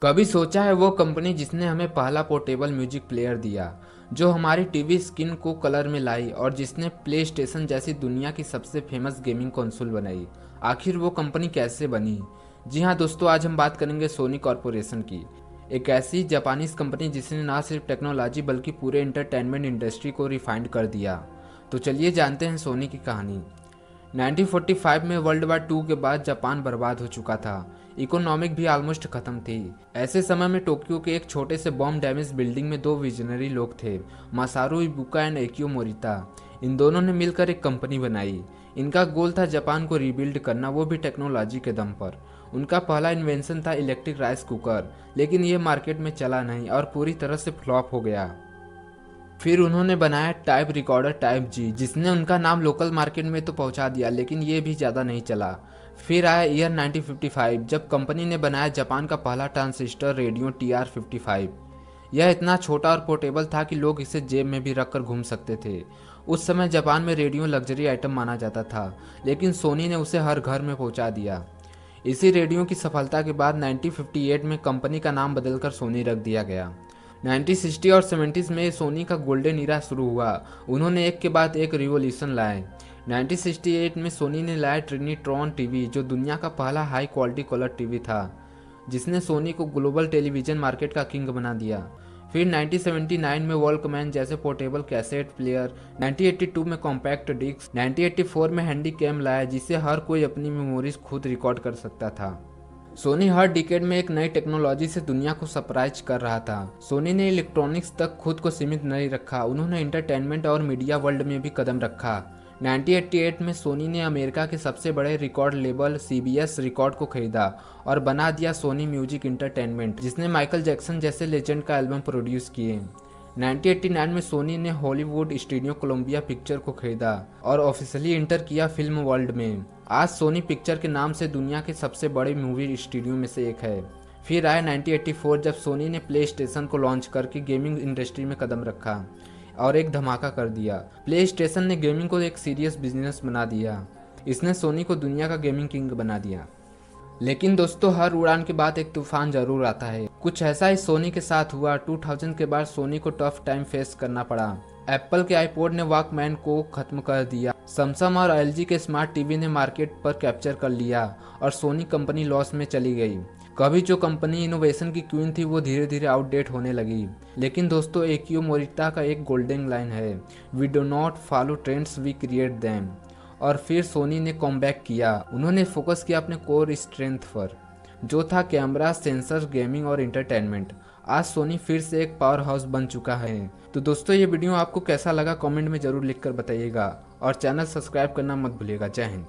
कभी सोचा है वो कंपनी जिसने हमें पहला पोर्टेबल म्यूजिक प्लेयर दिया, जो हमारी टीवी स्क्रीन को कलर में लाई और जिसने प्ले स्टेशन जैसी दुनिया की सबसे फेमस गेमिंग कंसोल बनाई। आखिर वो कंपनी कैसे बनी? जी हाँ दोस्तों, आज हम बात करेंगे सोनी कॉरपोरेशन की, एक ऐसी जापानीज कंपनी जिसने ना सिर्फ टेक्नोलॉजी बल्कि पूरे एंटरटेनमेंट इंडस्ट्री को रिफाइंड कर दिया। तो चलिए जानते हैं सोनी की कहानी। 1945 में वर्ल्ड वार टू के बाद जापान बर्बाद हो चुका था। इकोनॉमिक भी ऑलमोस्ट खत्म थी। ऐसे समय में टोक्यो के एक छोटे से बॉम्ब डैमेज बिल्डिंग में दो विजनरी लोग थे, मासारू इबुका एंड एकियो मोरिता। इन दोनों ने मिलकर एक कंपनी बनाई। इनका गोल था जापान को रीबिल्ड करना, वो भी टेक्नोलॉजी के दम पर। उनका पहला इन्वेंशन था इलेक्ट्रिक राइस कुकर, लेकिन ये मार्केट में चला नहीं और पूरी तरह से फ्लॉप हो गया। फिर उन्होंने बनाया टाइप रिकॉर्डर टाइप जी, जिसने उनका नाम लोकल मार्केट में तो पहुंचा दिया, लेकिन ये भी ज़्यादा नहीं चला। फिर आया ईयर 1955, जब कंपनी ने बनाया जापान का पहला ट्रांजिस्टर रेडियो TR-55। यह इतना छोटा और पोर्टेबल था कि लोग इसे जेब में भी रखकर घूम सकते थे। उस समय जापान में रेडियो लग्जरी आइटम माना जाता था, लेकिन सोनी ने उसे हर घर में पहुंचा दिया। इसी रेडियो की सफलता के बाद 1958 में कंपनी का नाम बदलकर सोनी रख दिया गया। 1960 और 70s में सोनी का गोल्डन ईरा शुरू हुआ। उन्होंने एक के बाद एक रिवॉल्यूशन लाए। 1968 में सोनी ने लाया ट्रिनिट्रॉन टीवी, जो दुनिया का पहला हाई क्वालिटी कलर टीवी था, जिसने सोनी को ग्लोबल टेलीविजन मार्केट का किंग बना दिया। फिर 1979 में वॉल्कमैन जैसे पोर्टेबल कैसेट प्लेयर, 1982 में कॉम्पैक्ट डिस्क, 1984 में हैंडी कैम लाया, जिससे हर कोई अपनी मेमोरीज खुद रिकॉर्ड कर सकता था। सोनी हर डिकेड में एक नई टेक्नोलॉजी से दुनिया को सरप्राइज कर रहा था। सोनी ने इलेक्ट्रॉनिक्स तक खुद को सीमित नहीं रखा, उन्होंने एंटरटेनमेंट और मीडिया वर्ल्ड में भी कदम रखा। 1988 में सोनी ने अमेरिका के सबसे बड़े रिकॉर्ड लेबल CBS रिकॉर्ड को खरीदा और बना दिया सोनी म्यूजिक इंटरटेनमेंट, जिसने माइकल जैक्सन जैसे लेजेंड का एल्बम प्रोड्यूस किए। 1989 में सोनी ने हॉलीवुड स्टूडियो कोलंबिया पिक्चर को खरीदा और ऑफिशियली इंटर किया फिल्म वर्ल्ड में। आज सोनी पिक्चर के नाम से दुनिया के सबसे बड़े मूवी स्टूडियो में से एक है। फिर आया 1984, जब सोनी ने प्ले स्टेशन को लॉन्च करके गेमिंग इंडस्ट्री में कदम रखा और एक धमाका कर दिया। प्ले स्टेशन ने गेमिंग को एक सीरियस बिजनेस बना दिया। इसने सोनी को दुनिया का गेमिंग किंग बना दिया। लेकिन दोस्तों, हर उड़ान के बाद एक तूफान जरूर आता है। कुछ ऐसा ही सोनी के साथ हुआ। 2000 के बाद सोनी को टफ टाइम फेस करना पड़ा। एप्पल के आईपॉड ने वॉकमैन को खत्म कर दिया। सैमसंग और LG के स्मार्ट टीवी ने मार्केट पर कैप्चर कर लिया और सोनी कंपनी लॉस में चली गई। कभी जो कंपनी इनोवेशन की क्वीन थी, वो धीरे धीरे आउटडेट होने लगी। लेकिन दोस्तों, एकियो मोरिता का एक गोल्डन लाइन है, we do not follow trends, we create them. और फिर सोनी ने कॉमबैक किया। उन्होंने फोकस किया अपने कोर स्ट्रेंथ पर, जो था कैमरा, सेंसर, गेमिंग और एंटरटेनमेंट। आज सोनी फिर से एक पावर हाउस बन चुका है। तो दोस्तों, ये वीडियो आपको कैसा लगा कमेंट में जरूर लिखकर बताइएगा और चैनल सब्सक्राइब करना मत भूलिएगा। जय हिंद।